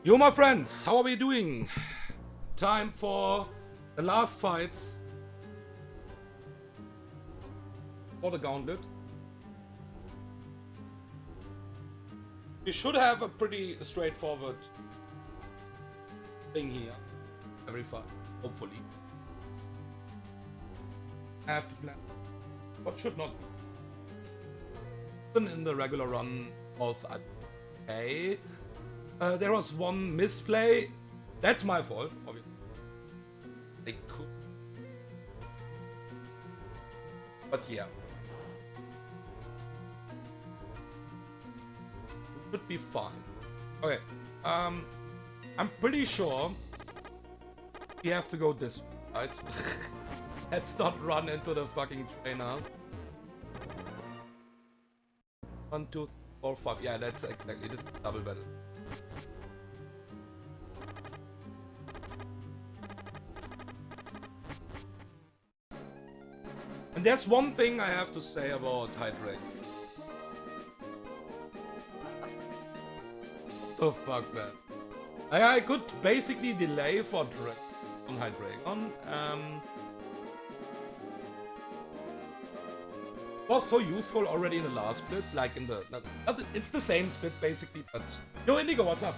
Yo, my friends, how are we doing? Time for the last fights for the Gauntlet. We should have a pretty straightforward thing here. Every fight, hopefully. I have to plan what should not be. Even in the regular run was okay. There was one misplay. That's my fault, obviously. They could. But yeah. Should be fine. Okay. I'm pretty sure we have to go this way, right? Let's not run into the fucking trainer. 1, 2, 4, 5. Yeah, that's exactly this double battle. And there's one thing I have to say about Hydrate. What the fuck, man? I could basically delay for on Hydreigon. Was so useful already in the last split, like in the... it's the same split basically, but... Yo, Indigo, what's up?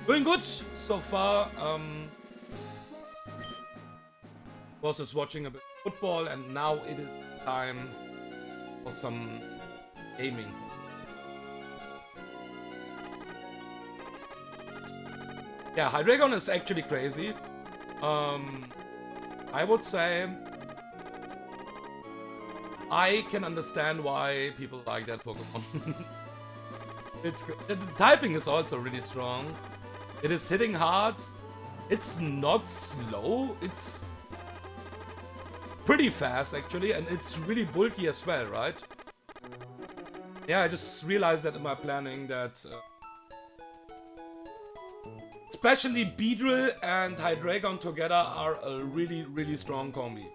Doing good so far. Was just watching a bit of football, and now it is time for some gaming. Yeah, Hydreigon is actually crazy. I would say I can understand why people like that Pokemon. It's good. The typing is also really strong. It is hitting hard. It's not slow. It's pretty fast actually, and it's really bulky as well, right? Yeah, I just realized that in my planning that especially Beedrill and Hydreigon together are a really, really strong combi.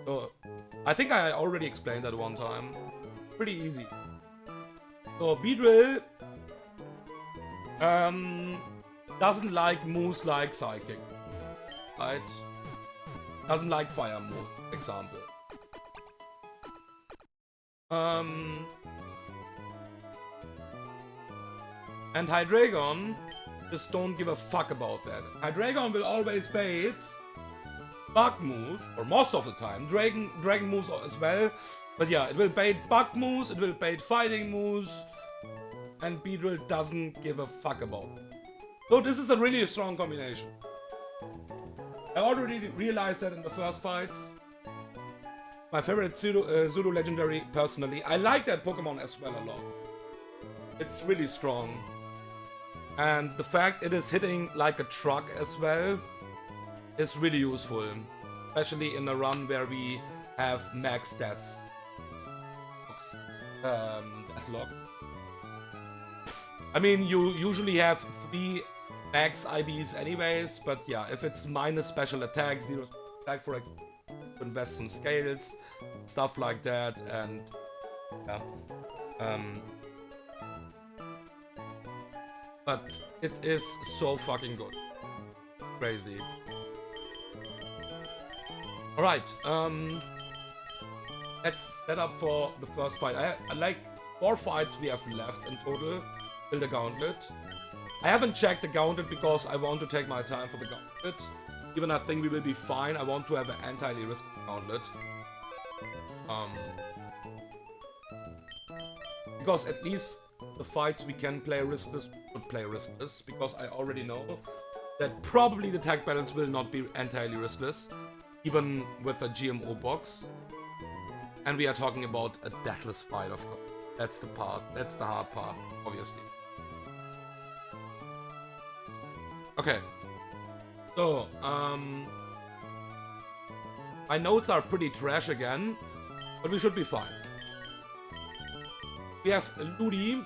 So, I think I already explained that one time. Pretty easy. So, Beedrill doesn't like moves like Psychic, right? Doesn't like Fire move, for example. And Hydreigon just don't give a fuck about that. Hydreigon will always bait bug moves, or most of the time. Dragon moves as well. But yeah, it will bait bug moves, it will bait fighting moves, and Beedrill doesn't give a fuck about it. So this is a really strong combination. I already realized that in the first fights. My favorite Zulu legendary, personally. I like that Pokemon as well a lot. It's really strong. And the fact it is hitting like a truck as well is really useful. Especially in a run where we have max stats. Deathlocke. I mean, you usually have 3 max IBs anyways, but yeah, if it's minus special attack, 0 attack for example, invest some scales, stuff like that, and yeah. But it is so fucking good. Crazy. Alright, let's set up for the first fight. I like 4 fights we have left in total till the Gauntlet. I haven't checked the Gauntlet because I want to take my time for the Gauntlet. Even I think we will be fine. I want to have an entirely riskless Gauntlet. Because at least the fights we can play riskless should play riskless, because I already know that probably the tag balance will not be entirely riskless, even with a GMO box. And we are talking about a deathless fight, of course. That's the hard part, obviously. Okay. So, my notes are pretty trash again, but we should be fine. We have Ludi.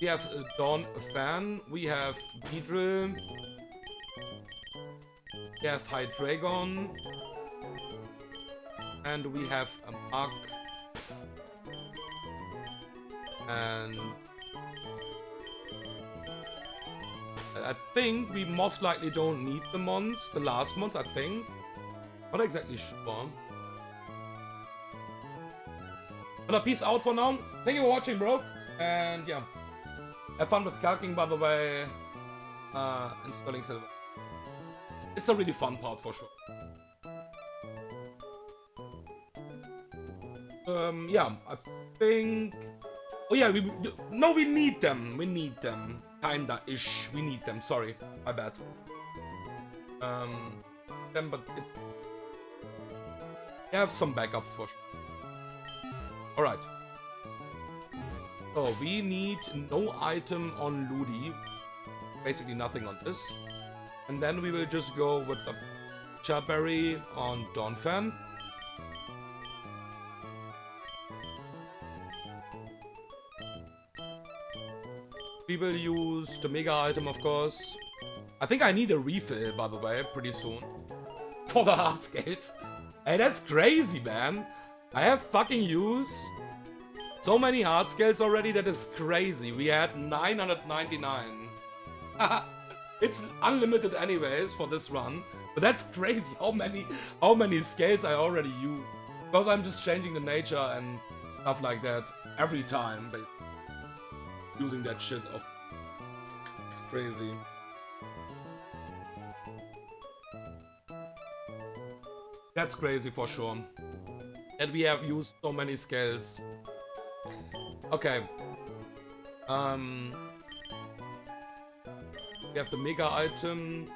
We have Dawn Fan. We have Beedrill. We have Hydreigon. And we have a Mug. And I think we most likely don't need the mons, the last mons, I think. Not exactly sure. But peace out for now. Thank you for watching, bro. And yeah, have fun with calking, by the way. Installing silver. It's a really fun part for sure. Yeah, I think. Oh yeah, we need them. We need them. Kinda-ish. We need them. Sorry, my bad. But it's. We have some backups for sure. Alright. So we need no item on Ludi. Basically nothing on this. And then we will just go with the Chaberry on Donphan. We will use the mega item, of course. I think I need a refill, by the way, pretty soon. For the hard scales. Hey, that's crazy, man. I have fucking used so many hard scales already, that is crazy. We had 999. It's unlimited anyways for this run. But that's crazy how many scales I already use. Because I'm just changing the nature and stuff like that every time, basically. Using that shit of. It's crazy. That's crazy for sure. That we have used so many scales. Okay. We have the mega item.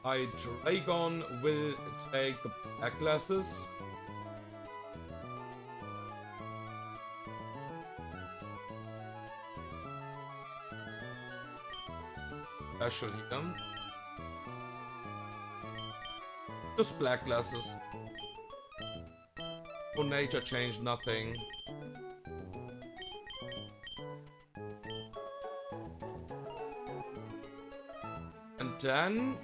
My Dragon will take the black glasses. Special here. Just black glasses. No nature change, nothing. And then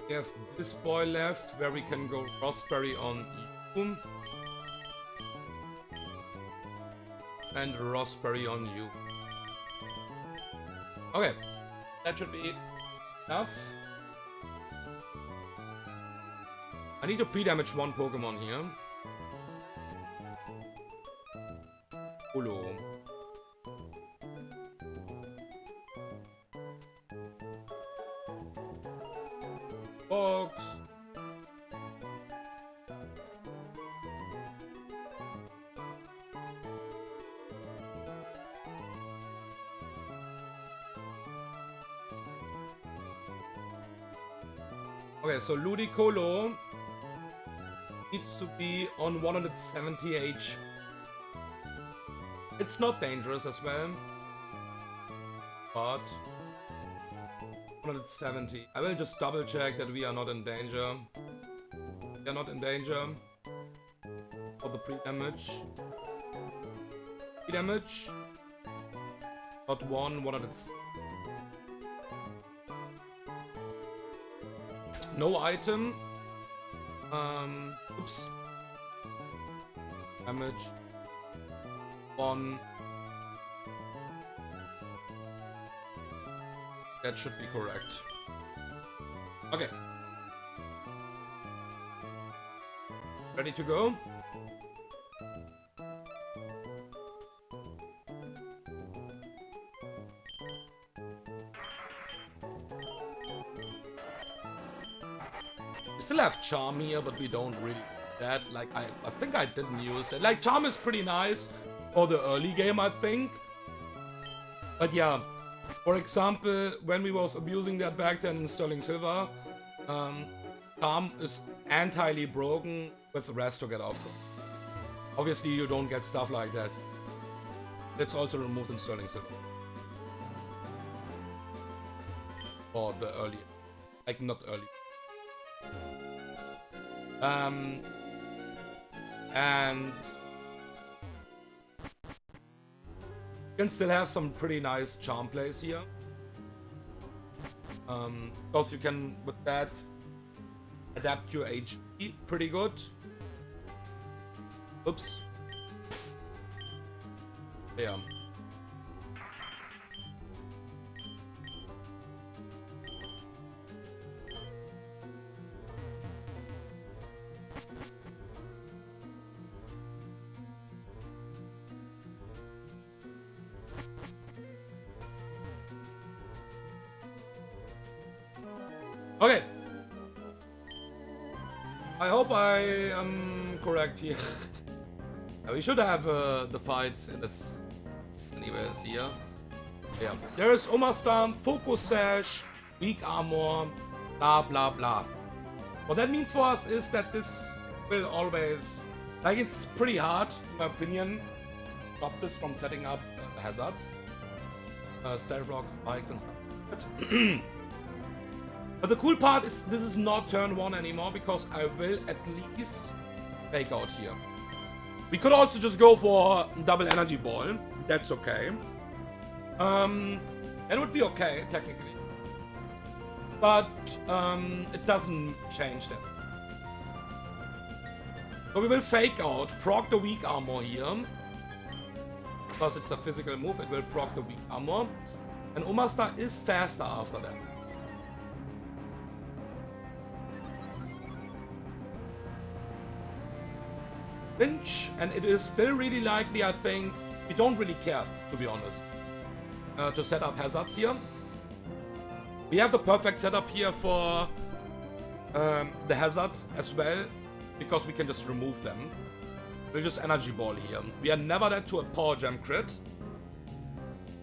we have this boy left where we can go Raspberry on you. And Raspberry on you. Okay. That should be enough. I need to pre-damage one Pokemon here. Olo. Box. Okay, so Ludicolo needs to be on 170 HP. It's not dangerous as well, but 170. I will just double check that we are not in danger. We are not in danger for the pre-damage. Pre-damage. Not 170. No item. Oops. Damage. 1. That should be correct. Okay. Ready to go? We still have Charm here, but we don't really that. Like, I think I didn't use it. Like, Charm is pretty nice for the early game, I think. But yeah, for example, when we was abusing that back then in Sterling Silver, Charm is entirely broken with the rest to get off. Obviously, you don't get stuff like that. That's also removed in Sterling Silver. Or the early. Like, not early. And you can still have some pretty nice charm plays here. Because you can, with that, adapt your HP pretty good. Oops. Yeah. Okay. I hope I am correct here. We should have the fights in this anyways here. Yeah. There is Omastar, Focus Sash, Weak Armor, blah blah blah. What that means for us is that this will always, like, it's pretty hard, in my opinion, to stop this from setting up hazards, stair blocks, spikes and stuff. But the cool part is this is not turn 1 anymore, because I will at least fake out here. We could also just go for double energy ball. That's okay. It would be okay, technically. But it doesn't change that. So we will fake out, proc the weak armor here. Because it's a physical move, it will proc the weak armor. And Omastar is faster after that. Lynch, and it is still really likely, I think, we don't really care, to be honest, to set up hazards here. We have the perfect setup here for the hazards as well, because we can just remove them. We'll just energy ball here. We are never dead to a power gem crit,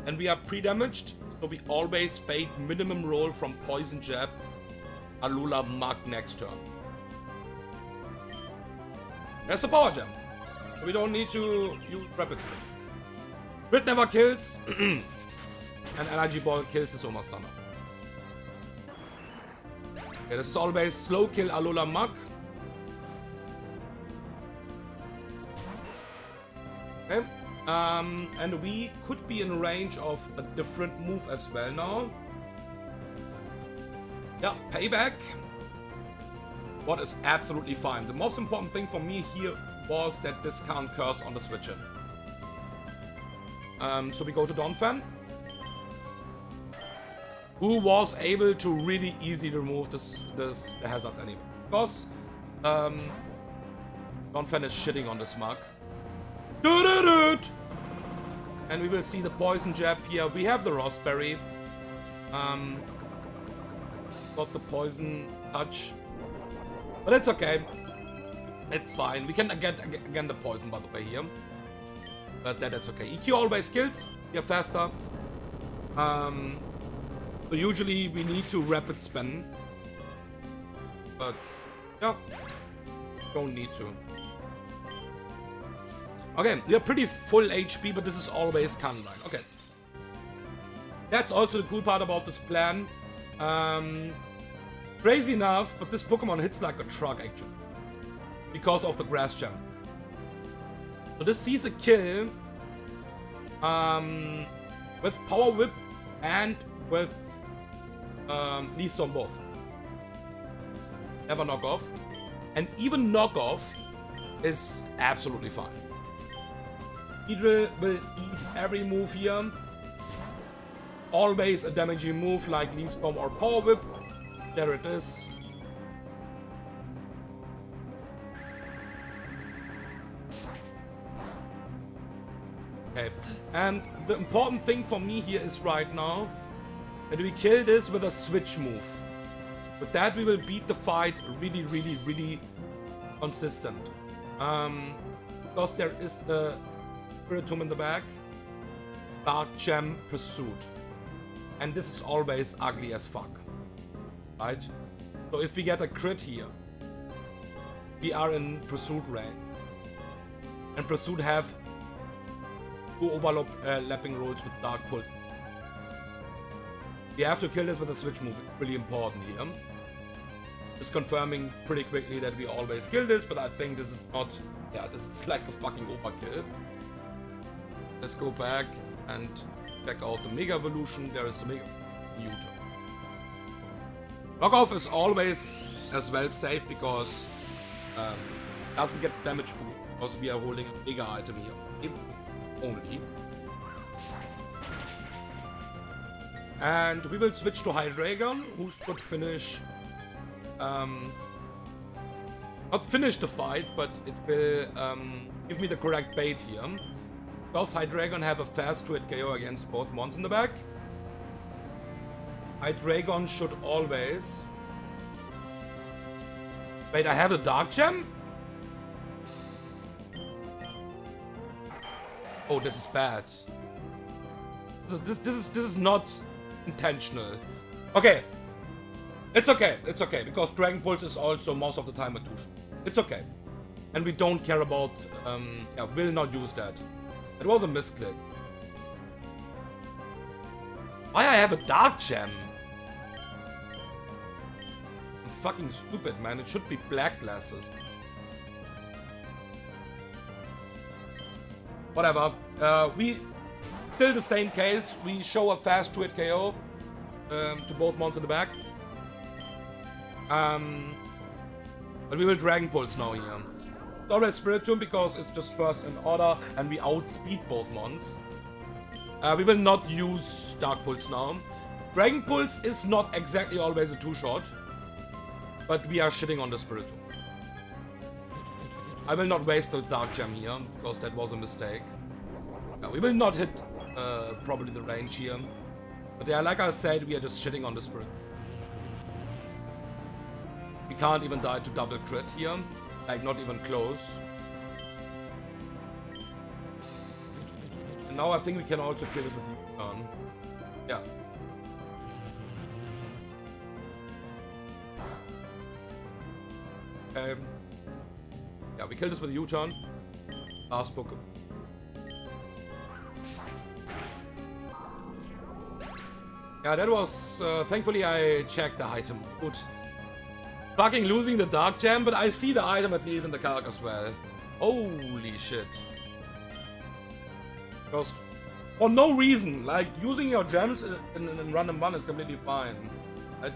and we are pre-damaged, so we always bait minimum roll from poison jab, Alula Mug next turn. There's a power gem. We don't need to use rapid spin. Crit never kills, and energy ball kills his Omastar. Okay, this is always slow kill Alula Mug. Okay, and we could be in range of a different move as well now. Yeah, payback. What is absolutely fine. The most important thing for me here was that this can't curse on the switch in. So we go to Donphan, who was able to really easily remove the hazards anyway. Because Donphan is shitting on this mug. And we will see the poison jab here. We have the raspberry. Got the poison touch. But it's okay. It's fine. We can get again the poison, by the way, here. But that's okay. EQ always kills. We are faster. So usually we need to rapid spin. But yeah, don't need to. Okay, we are pretty full HP, but this is always cannon line. Okay. That's also the cool part about this plan. Crazy enough, but this Pokemon hits like a truck actually. Because of the grass gem. So this sees a kill with Power Whip and with Leaf Storm both. Never knock off. And even knock off is absolutely fine. Hydra will eat every move here. It's always a damaging move like Leaf Storm or Power Whip. There it is. Okay, and the important thing for me here is right now that we kill this with a switch move. With that we will beat the fight really consistent. Because there is the Spiritomb in the back. Dark Gem Pursuit. And this is always ugly as fuck. Right? So if we get a crit here, we are in Pursuit range. And Pursuit have 2 overlapping rolls with Dark Pulse. We have to kill this with a switch move. It's really important here. Just confirming pretty quickly that we always kill this, but I think this is not... Yeah, this is like a fucking overkill. Let's go back and check out the Mega Evolution. There is the Mega Neuter. Knockoff is always as well safe because doesn't get damage boost because we are holding a bigger item here. Only. And we will switch to Hydreigon, who should finish not finish the fight, but it will give me the correct bait here. Because Hydreigon have a fast 2-hit KO against both mons in the back. Hydreigon should always... Wait, I have the Dark Gem? Oh, this is bad. This is not intentional. Okay. It's okay, because Dragon Pulse is also most of the time a 2-shot. It's okay. And we don't care about, yeah, will not use that. It was a misclick. Why I have a Dark Gem? I'm fucking stupid, man. It should be black glasses. Whatever. We still the same case. We show a fast 2-hit KO to both mons in the back. But we will Dragon Pulse now here. It's always Spiritomb because it's just first in order and we outspeed both mons. We will not use Dark Pulse now. Dragon Pulse is not exactly always a 2-shot. But we are shitting on the Spiritomb. I will not waste the Dark Gem here because that was a mistake. We will not hit probably the range here. But yeah, like I said, we are just shitting on the Spirit. We can't even die to double crit here. Like, not even close. And now I think we can also kill this with U-turn. Yeah. Okay. Yeah, we kill this with U-turn. Last Poke. Yeah, that was... thankfully I checked the item. Good. Fucking losing the Dark Gem, but I see the item at least in the calc as well. Holy shit. Because for no reason, like using your gems in random 1 is completely fine. Right?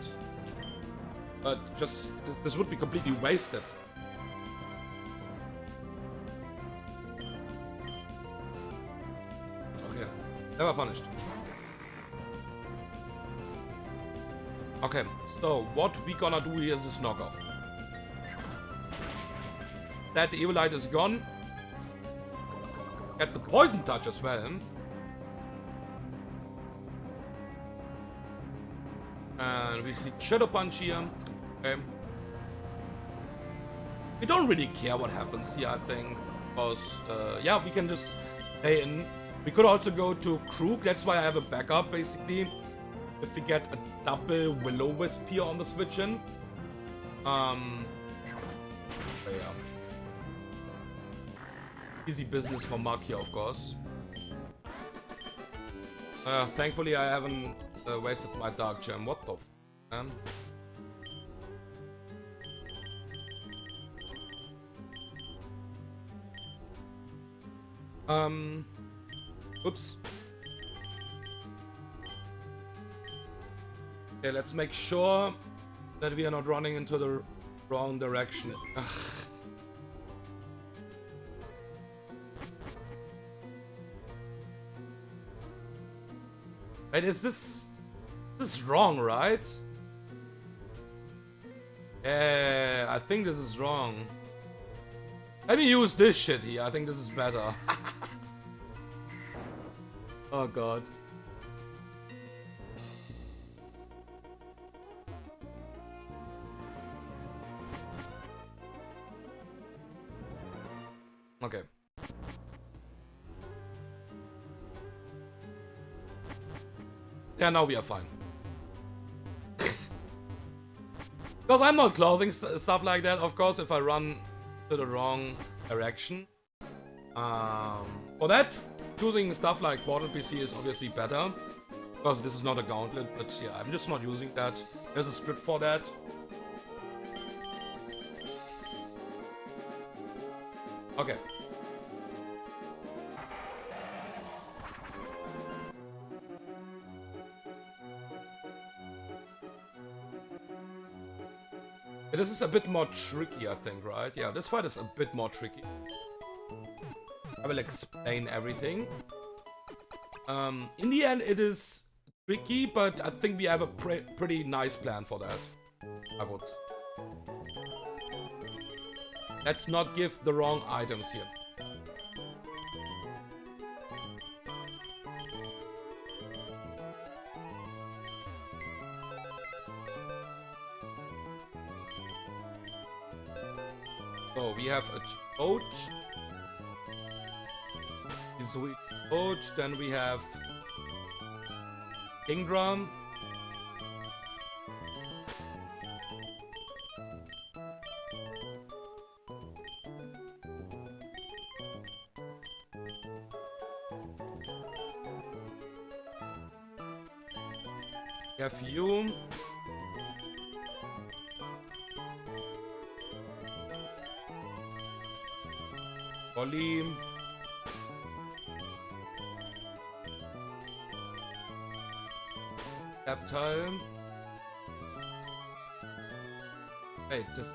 But just, this would be completely wasted. Okay, never punished. Okay, so what we gonna do here is this knockoff. That the Evilite is gone. Get the poison touch as well. And we see Shadow Punch here. Okay. We don't really care what happens here, I think. Because, yeah, we can just stay in. We could also go to Krug, that's why I have a backup, basically. If we get a double Will-O-Wisp here on the switch in. Yeah. Easy business for Mark here, of course. Thankfully I haven't wasted my Dark Gem. What the f***, man? Oops. Okay, let's make sure that we are not running into the wrong direction. Wait, is this is wrong, right? Yeah, I think this is wrong. Let me use this shit here. I think this is better. Oh god. Okay. Yeah, now we are fine. Because I'm not closing stuff like that, of course, if I run to the wrong direction. For that, using stuff like Portal PC is obviously better. Because this is not a Gauntlet, but yeah, I'm just not using that. There's a script for that. Okay. This is a bit more tricky, I think, right? Yeah, this fight is a bit more tricky. I will explain everything. In the end, it is tricky, but I think we have a pretty nice plan for that. I would. Let's not give the wrong items here. So we have a Toad. Sweet Toad. Then we have King Drum. We have you. Ollie. Reptile. Hey, das.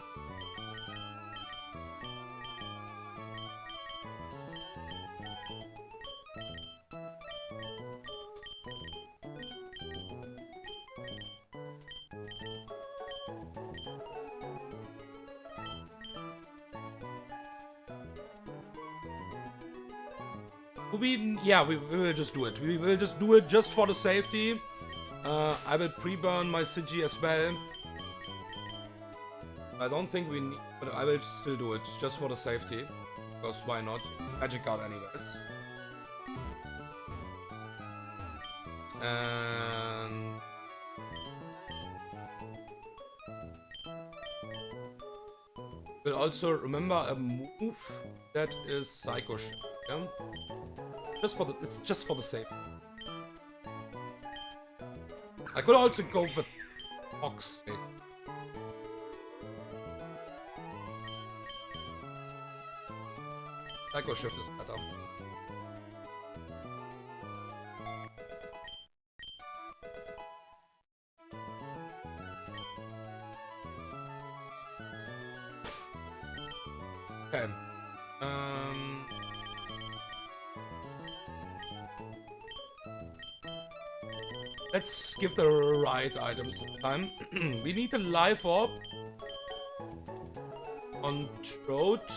We will just do it. We will just do it just for the safety. I will pre-burn my Sigi as well. I don't think we need, but I will still do it just for the safety. Because why not? Magic card anyways. And we'll also remember a move that is Psycho Ship. Yeah? It's just for the safety. I could also go with Ox. Psycho Shift is better. Okay. Let's give the right items time. We need a life orb on Throat.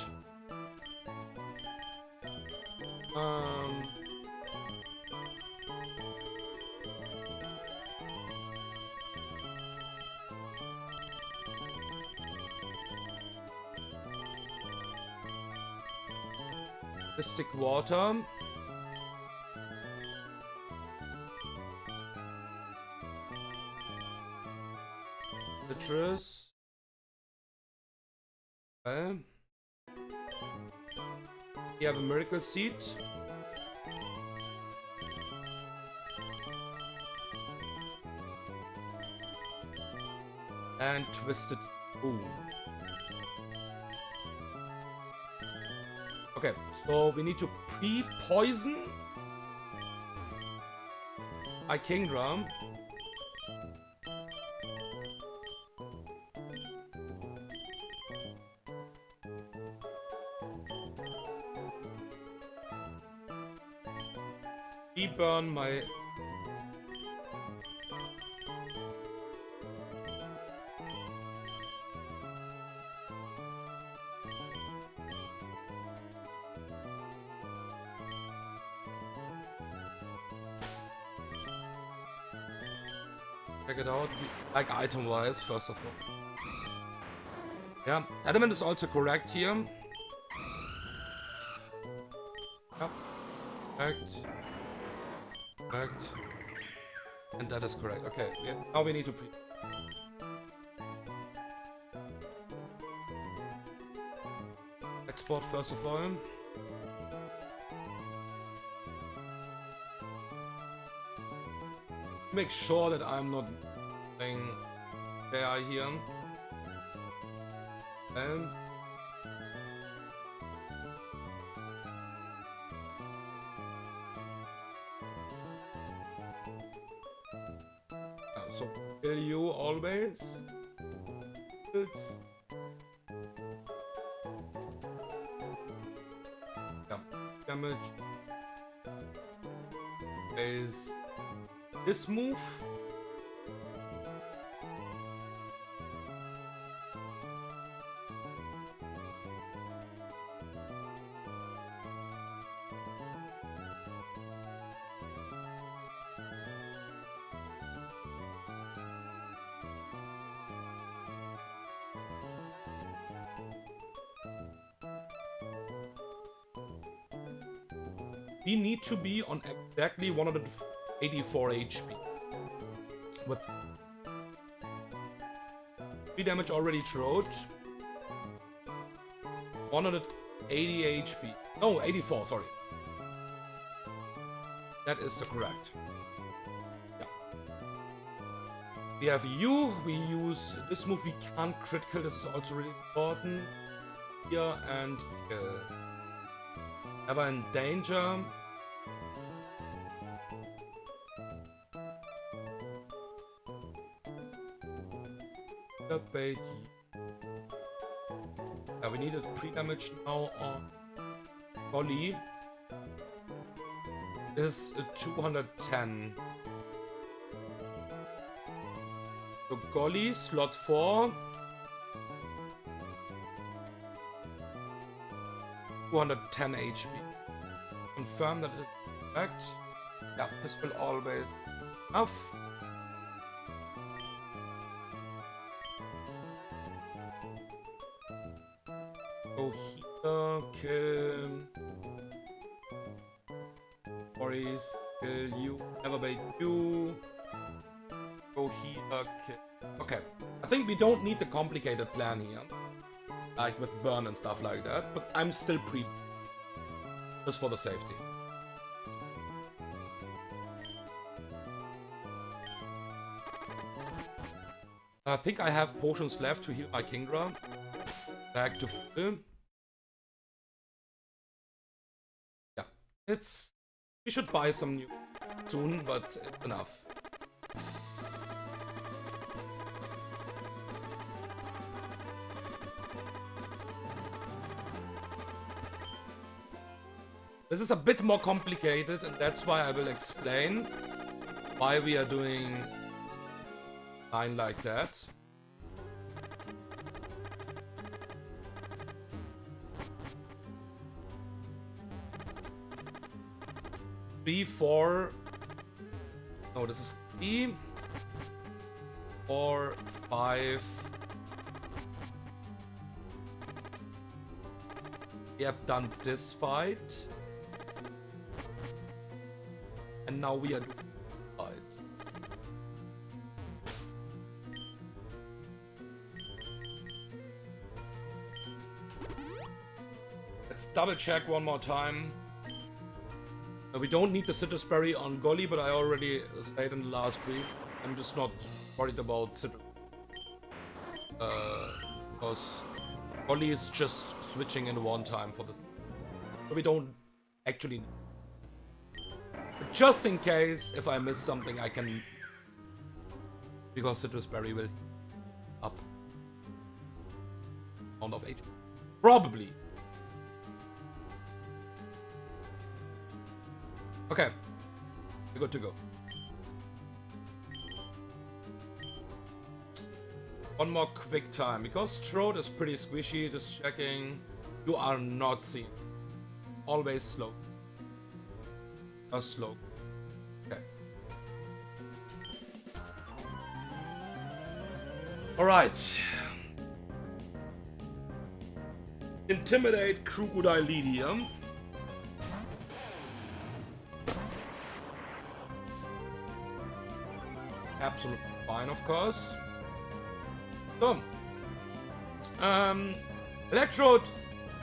Mystic Water. Citrus. Okay. We have a Miracle Seed. And Twisted Spoon. Okay, so we need to pre-poison my King Drum. Burn my check it out, like item wise first of all. Yeah, Adamant is also correct here. Yeah, correct. Correct. And that is correct. Okay, yeah. Now we need to export first of all. Make sure that I'm not playing fair here. So kill you always. shields. Yeah, damage is this move. We need to be on exactly 184 HP. With 3 damage already thrown. 180 HP. No, 84, sorry. That is the correct. Yeah. We have you. We use this move. We can't critical. This is also really important. Here and ever in danger. Bait. Yeah, we needed pre-damage now on Golly. Is 210. So Golly, slot 4. 210 HP. Confirm that it is correct. Yeah, this will always enough. Go here, kill. Boris, kill you. Never bait you. Go here, kill. Okay, I think we don't need the complicated plan here. Like with burn and stuff like that, but I'm still just for the safety. I think I have potions left to heal my Kingdra. Back to full. Yeah, we should buy some new soon, but it's enough. This is a bit more complicated, and that's why I will explain why we are doing 9 like that. Three, 4. No, this is 3, 4, 5. We have done this fight. And now we are doing the fight. Let's double check one more time. We don't need the Citrus Berry on Golly, but I already said in the last stream, I'm just not worried about Citrus. Because Golly is just switching in one time for this. So we don't actually need. But just in case, if I miss something, I can. Because Citrus Berry will up. Amount of HP. Probably. Okay, we're good to go. One more quick time, because throat is pretty squishy, just checking. You are not seen. Always slow. Just slow. Okay. Alright. Intimidate Crocodile Lydium. Absolutely fine, of course. So, Electrode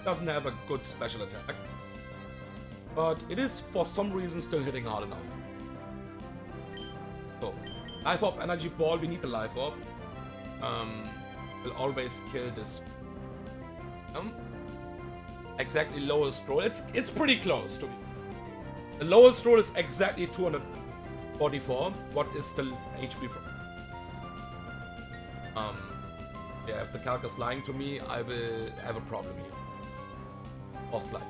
doesn't have a good special attack, but it is for some reason still hitting hard enough. So, Life Orb, Energy Ball, we need the Life Orb. Will always kill this. Exactly lowest roll. It's pretty close to me. The lowest roll is exactly 244. What is the HP from? Yeah, if the calc is lying to me, I will have a problem here. Most likely.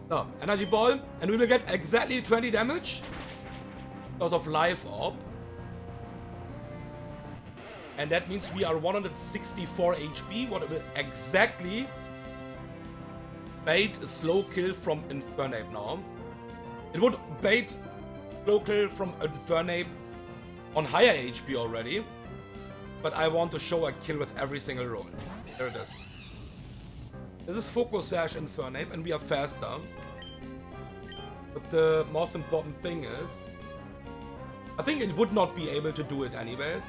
So, energy ball, and we will get exactly 20 damage because of life orb. And that means we are 164 HP, what will exactly bait a slow kill from Infernape now. It would bait slow kill from Infernape on higher HP already, but I want to show a kill with every single roll. There it is. This is Focus Sash Infernape, and we are faster. But the most important thing is, I think it would not be able to do it anyways,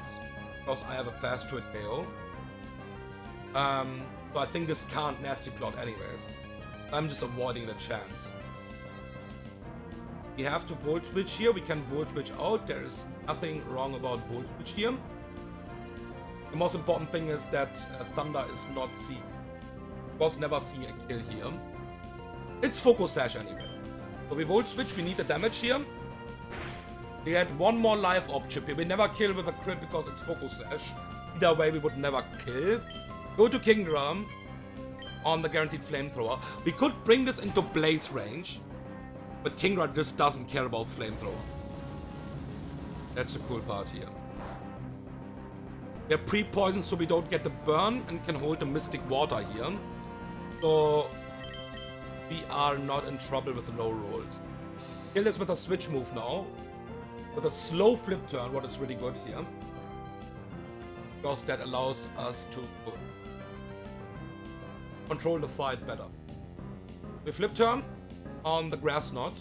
because I have a fast to it KO. So I think this can't nasty plot anyways. I'm just avoiding the chance. We have to Volt Switch here, we can Volt Switch out, there is nothing wrong about Volt Switch here. The most important thing is that Thunder is not seen. Was never seeing a kill here. It's Focus Sash anyway. So we Volt Switch, we need the damage here. We had one more life orb chip here. We never kill with a crit because it's Focus Sash. Either way, we would never kill. Go to Kingdom on the guaranteed flamethrower. We could bring this into blaze range, but Kingdom just doesn't care about flamethrower. That's the cool part here. We're pre-poisoned so we don't get the burn and can hold the mystic water here. So we are not in trouble with the low rolls. Kill this with a switch move now. With a slow flip turn, what is really good here. Because that allows us to control the fight better. We flip turn on the grass knot.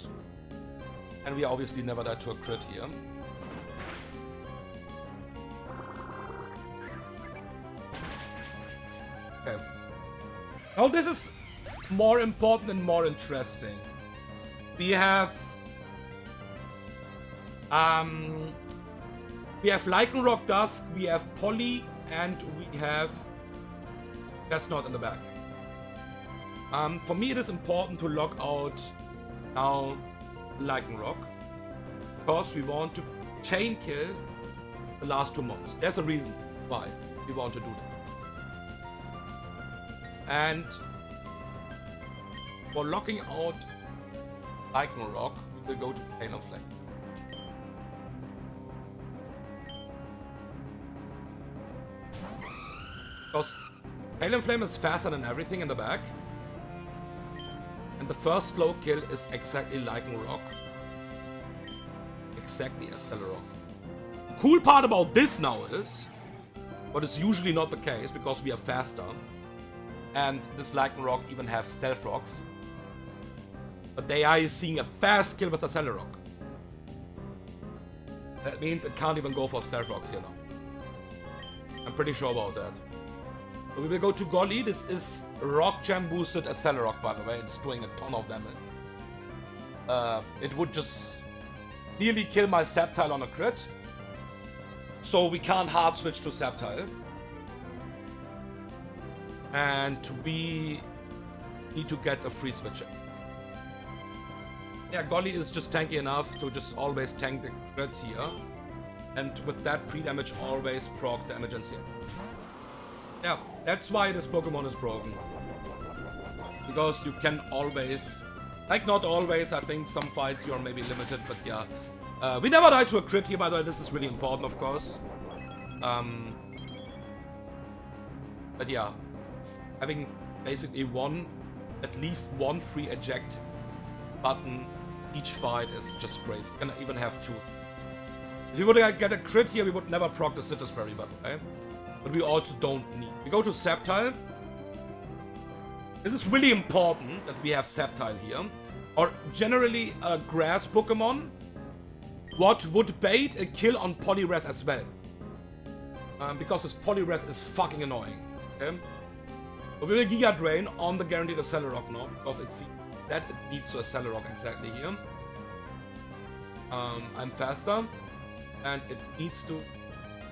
And we obviously never die to a crit here. Okay. Now this is more important and more interesting. We have Lycanroc Dusk, we have Polly, and we have Chestnut in the back. For me it is important to lock out now Lycanroc, because we want to chain kill the last two mobs. There's a reason why we want to do that. And for locking out Lycanroc, we will go to Plane of Flame. Because Pale Flame is faster than everything in the back. And the first slow kill is exactly Lycanroc. Exactly as Telerock. The cool part about this now is, what is usually not the case because we are faster, and this Lycanroc even have Stealth Rocks, but the AI is seeing a fast kill with the Telerock. That means it can't even go for Stealth Rocks here now. I'm pretty sure about that. So we will go to Golly. This is Rock Jam boosted Accelerock, by the way. It's doing a ton of damage. It would just nearly kill my Sceptile on a crit. So we can't hard switch to Sceptile. And we need to get a free switcher. Yeah, Golly is just tanky enough to just always tank the crit here. And with that pre-damage always proc damage and here. Yeah, that's why this Pokemon is broken. Because you can always, like not always, I think some fights you are maybe limited, but yeah. We never die to a crit here, by the way, this is really important, of course. But yeah, having basically at least one free eject button each fight is just crazy. You can even have two. If we would get a crit here, we would never proc the Citrus Berry, by the way. But we also don't need. We go to Sceptile. This is really important that we have Sceptile here. Or generally a grass Pokemon. What would bait a kill on Poliwrath as well. Because this Poliwrath is fucking annoying. Okay? So we will Giga Drain on the guaranteed Accelerock now. Because it seems that it needs to Accelerock exactly here. I'm faster. And it needs to...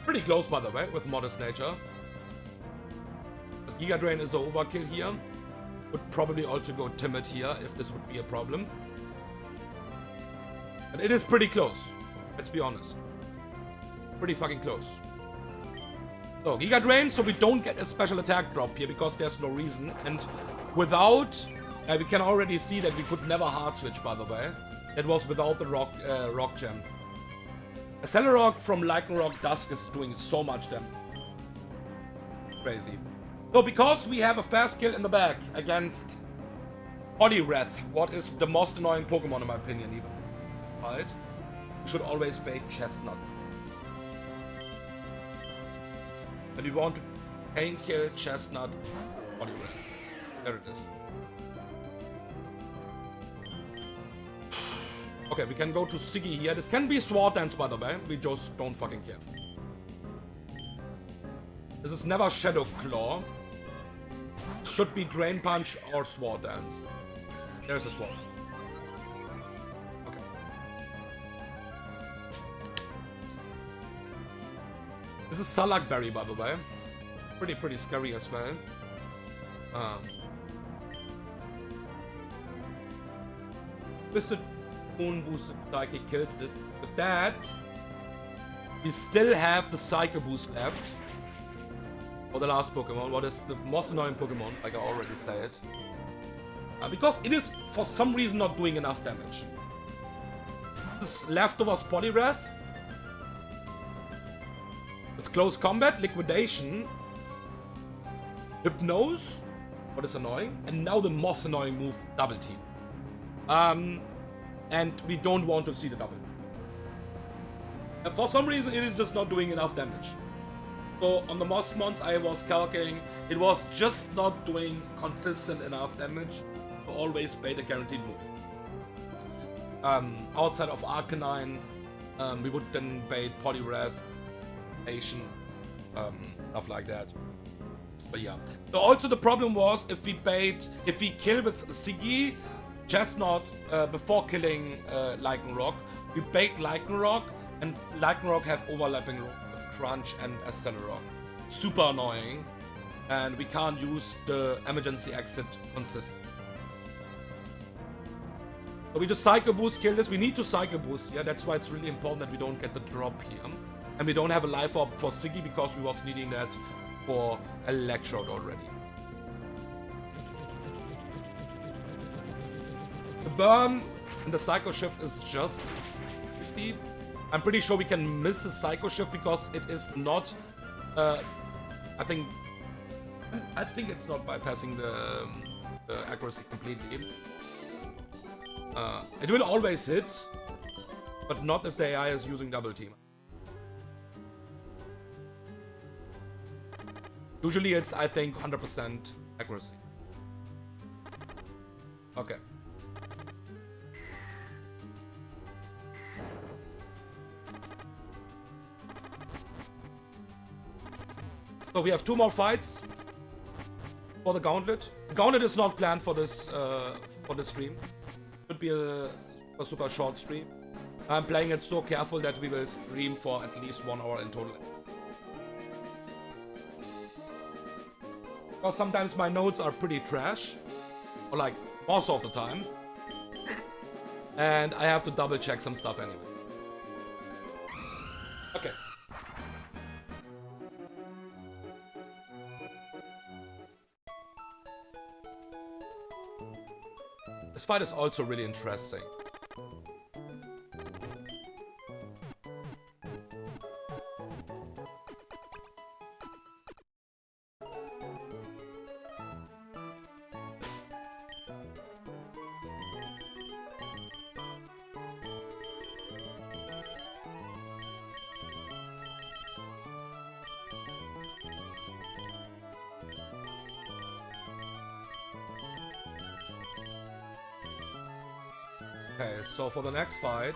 Pretty close, by the way, with Modest Nature. But Giga Drain is an overkill here. Would probably also go Timid here, if this would be a problem. But it is pretty close. Let's be honest. Pretty fucking close. So, Giga Drain, so we don't get a special attack drop here because there's no reason. And without, we can already see that we could never hard switch, by the way. That was without the rock gem. Accelerock from Lycanroc Dusk is doing so much damage. Crazy. So because we have a fast kill in the back against Poliwrath, what is the most annoying Pokemon in my opinion even. Right? We should always bait Chestnut. And we want to pain kill Chestnut Poliwrath. There it is. Okay, we can go to Siggy here. This can be Sword Dance, by the way. We just don't fucking care. This is never Shadow Claw. Should be Drain Punch or Sword Dance. There's a Sword. Okay. This is Salak Berry, by the way. Pretty scary as well. Twisted Moon boosted Psychic kills this. With that, we still have the Psycho boost left. For the last Pokemon, what is the most annoying Pokemon, like I already said. Because it is, for some reason, not doing enough damage. This is Leftovers Poliwrath. With Close Combat, Liquidation, Hypnose, what is annoying, and now the most annoying move, Double Team. And we don't want to see the double. And for some reason, it is just not doing enough damage. So on the Mossmons I was calculating, it was just not doing consistent enough damage to always bait a guaranteed move. Outside of Arcanine, we would then bait Poliwrath, Asian, stuff like that. But yeah. So also the problem was if we kill with Siggy, Chestnut before killing Lycanroc, we bait Lycanroc, and Lycanroc have overlapping with Crunch and Accelerock. Super annoying, and we can't use the emergency exit consistently. So we just Psycho Boost kill this. We need to Psycho Boost here. That's why it's really important that we don't get the drop here. And we don't have a Life Orb for Siggy because we was needing that for Electrode already. The burn and the Psycho Shift is just 50. I'm pretty sure we can miss the Psycho Shift because it is not, I think it's not bypassing the accuracy completely. It will always hit, but not if the AI is using Double Team. Usually it's, I think, 100% accuracy. Okay. So we have 2 more fights for the Gauntlet. The Gauntlet is not planned for this stream. Should be a super short stream. I'm playing it so careful that we will stream for at least 1 hour in total. Because sometimes my notes are pretty trash, or like most of the time, and I have to double check some stuff anyway. Okay. This fight is also really interesting. Okay, so for the next fight,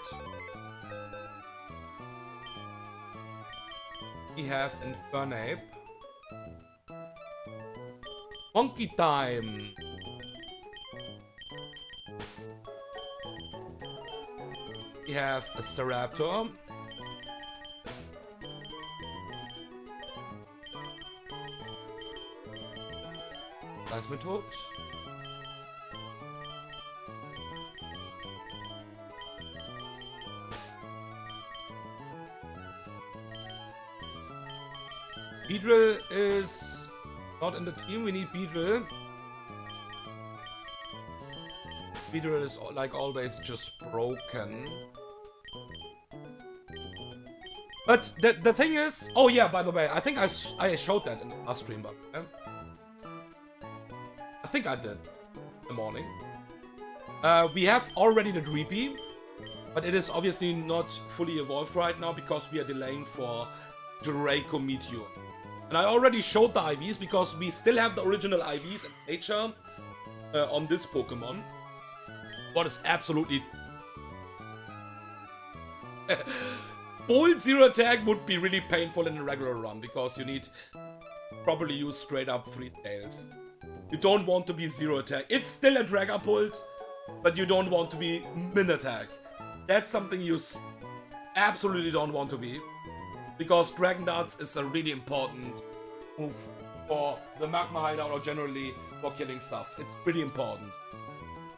we have Infernape. Monkey time! We have a Staraptor. Nice method. Beedrill is not in the team. We need Beedrill. Beedrill is like always just broken. But the thing is, oh yeah, by the way, I think I showed that in the last stream, but I think I did in the morning. We have already the Dreepy, but it is obviously not fully evolved right now because we are delaying for Draco Meteor. And I already showed the IVs because we still have the original IVs in nature on this Pokemon. What is absolutely... Bold zero attack would be really painful in a regular run because you need probably use straight up 3 scales. You don't want to be zero attack. It's still a Dragapult, but you don't want to be min attack. That's something you absolutely don't want to be, because Dragon Darts is a really important move for the Magma Hideout or generally for killing stuff. It's pretty important.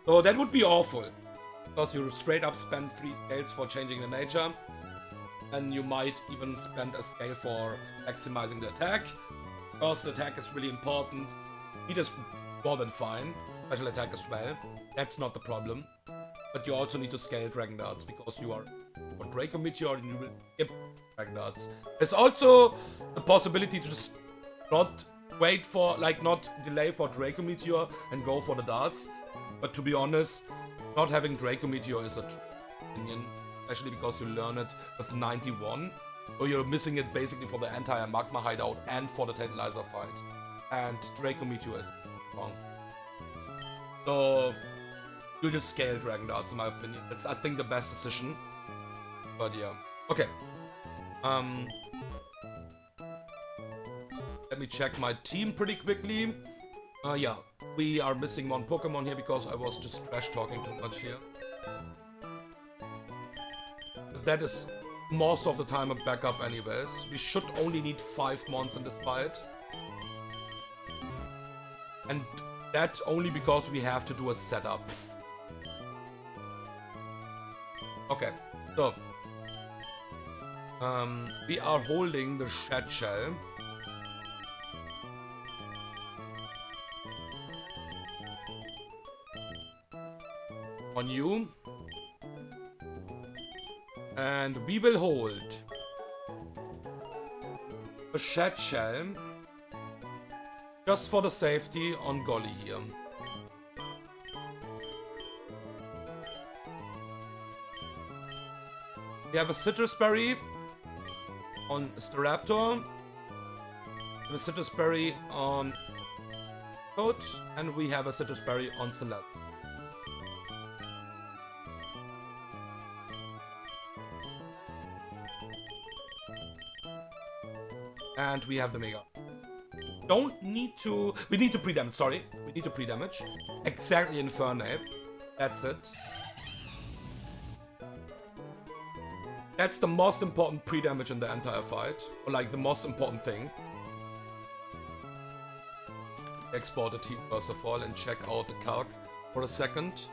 So that would be awful, because you straight up spend 3 scales for changing the nature, and you might even spend a scale for maximizing the attack, because the attack is really important. Speed is more than fine, special attack as well. That's not the problem. But you also need to scale Dragon Darts because you are for Draco Meteor and you will skip Dragon Darts. There's also the possibility to just not wait for, like, not delay for Draco Meteor and go for the darts. But to be honest, not having Draco Meteor is a true opinion, especially because you learn it with 91. So you're missing it basically for the entire Magma Hideout and for the Tantalizer fight. And Draco Meteor is wrong. So you just scale Dragon Darts, in my opinion. It's, I think, the best decision. But yeah. Okay. Let me check my team pretty quickly. Yeah. We are missing one Pokemon here because I was just trash talking too much here. But that is most of the time a backup anyways. We should only need 5 mons in this fight. And that only because we have to do a setup. Okay, so we are holding the Shed Shell. On you. And we will hold the Shed Shell just for the safety on Golly here. We have a Citrus Berry on Staraptor, a Citrus Berry on Coat, and we have a Citrus Berry on Celeste. And we have the Mega. We need to pre-damage, sorry. We need to pre-damage. Exactly Infernape. That's it. That's the most important pre-damage in the entire fight. Or like the most important thing. Export the team first of all and check out the calc for a second.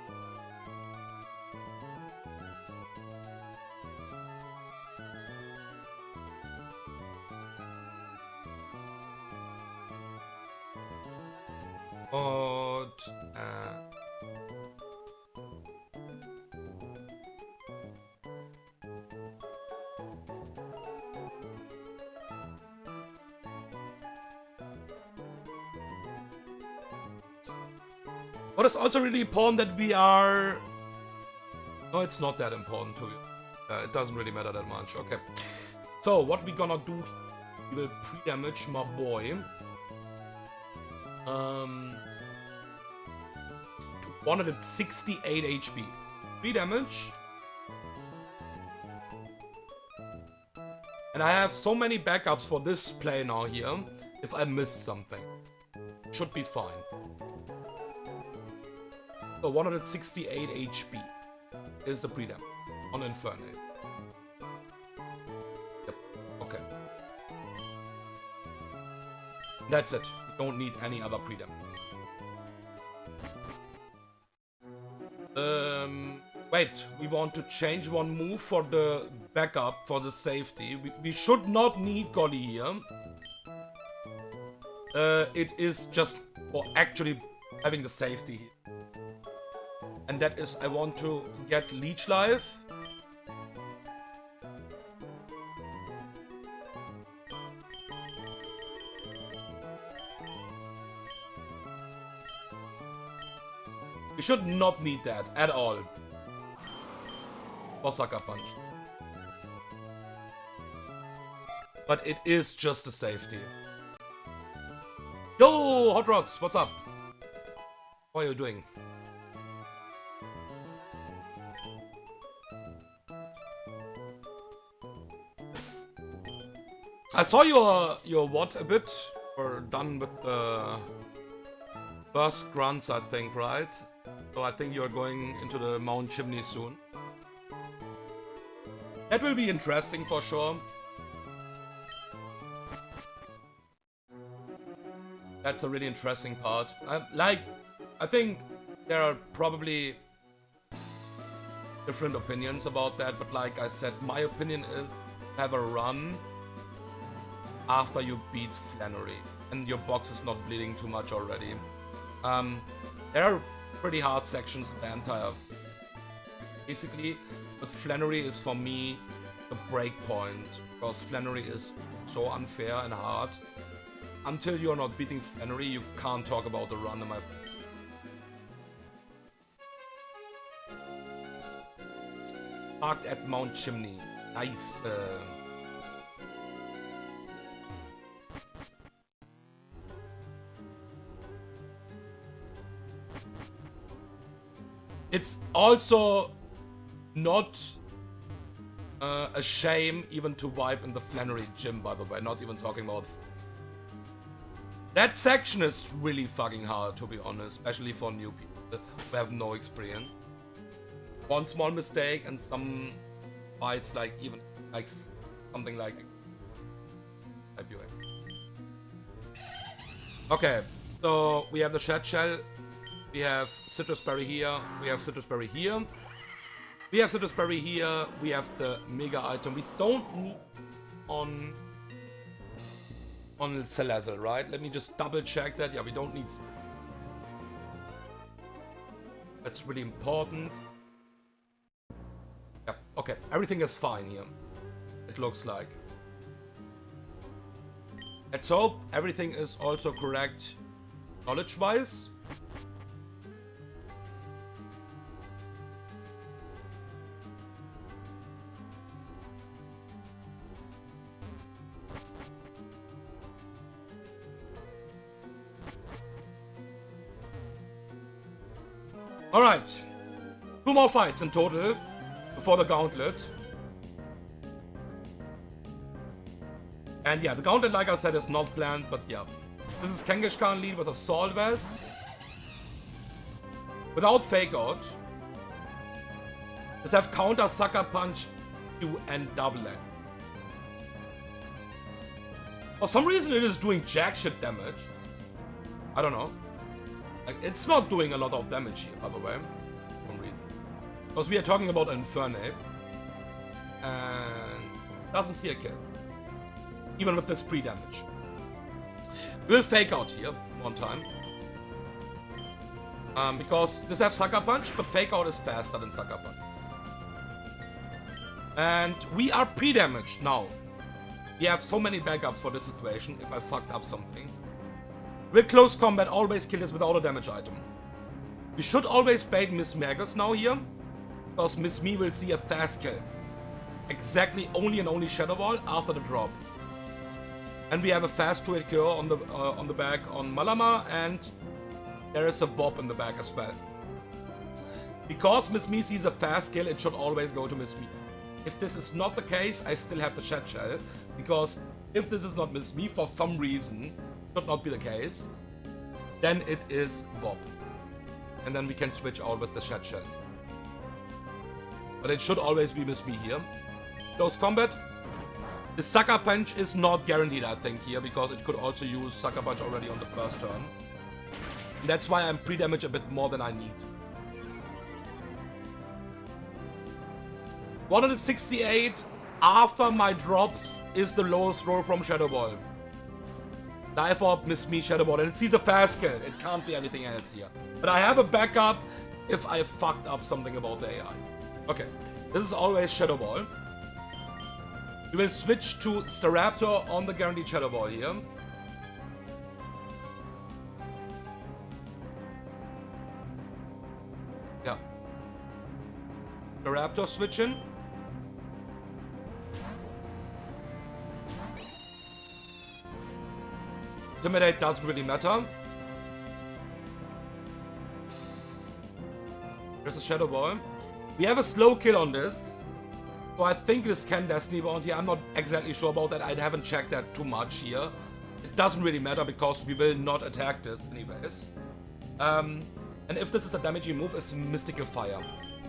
What is also really important that we are... No, it's not that important to you. It doesn't really matter that much. Okay. So, what we gonna do... We will pre-damage my boy. 168 HP. Pre-damage. And I have so many backups for this play now here. If I missed something. Should be fine. So 168 HP is the pre-damage on Infernape. Yep, okay. That's it. You don't need any other pre-damage. Wait, we want to change one move for the backup, for the safety. We should not need Golly here. it is just for actually having the safety. And that is, I want to get Leech Life. We should not need that at all. For Sucker Punch. But it is just a safety. Yo, Hot Rods, what's up? How are you doing? I saw your what a bit. We're done with the first grunts, I think, right? So I think you're going into the Mount Chimney soon. That will be interesting for sure. That's a really interesting part. I think there are probably different opinions about that, but like I said, my opinion is have a run after you beat Flannery and your box is not bleeding too much already. There are pretty hard sections in the entire basically, but Flannery is for me the break point because Flannery is so unfair and hard. Until you're not beating Flannery, you can't talk about the run in my... Parked at Mount Chimney. Nice. It's also not a shame even to wipe in the Flannery gym, by the way. Not even talking about... That section is really fucking hard, to be honest, especially for new people who have no experience. One small mistake and some fights like even like something like IPA. Okay, so we have the Shed Shell, we have Citrus Berry here, we have Citrus Berry here, we have Citrus Berry here, we have the Mega item. We don't need on Salazzle, right? Let me just double check that. Yeah, we don't need... That's really important. Yeah, okay. Everything is fine here. It looks like. Let's hope everything is also correct knowledge-wise. Alright, 2 more fights in total before the Gauntlet. And yeah, the Gauntlet, like I said, is not planned, but yeah. This is Kangaskhan lead with Assault Vest. Without Fake Out. Let's have Counter, Sucker Punch, Q, and Double Land. For some reason it is doing jack shit damage. I don't know. Like, it's not doing a lot of damage here, by the way, for some reason. Because we are talking about Infernape. And doesn't see a kill. Even with this pre-damage. We'll Fake Out here, one time. Because this have Sucker Punch, but Fake Out is faster than Sucker Punch. And we are pre-damaged now. We have so many backups for this situation, if I fucked up something. Will close combat always kill us without a damage item. We should always bait Miss Mergus now here, because Miss Me will see a fast kill. Exactly only and only Shadow Ball after the drop. And we have a fast 2-hit cure on the back on Malama, and there is a VOP in the back as well. Because Miss Me sees a fast kill, it should always go to Miss Me. If this is not the case, I still have the Shed Shell, because if this is not Miss Me for some reason, should not be the case, then it is VOP. And then we can switch out with the Shed Shell. But it should always be Miss Me here. Close combat. The Sucker Punch is not guaranteed, I think, here, because it could also use Sucker Punch already on the first turn. And that's why I'm pre-damage a bit more than I need. 168 after my drops is the lowest roll from Shadow Ball. Life Orb, Miss Me, Shadow Ball, and it sees a fast kill. It can't be anything else here. But I have a backup if I fucked up something about the AI. Okay, this is always Shadow Ball. We will switch to Staraptor on the guaranteed Shadow Ball here. Yeah. Staraptor switching. Intimidate doesn't really matter. There's a Shadow Ball. We have a slow kill on this. So I think this can Destiny Bond here. I'm not exactly sure about that. I haven't checked that too much here. It doesn't really matter because we will not attack this anyways. And if this is a damaging move, it's Mystical Fire.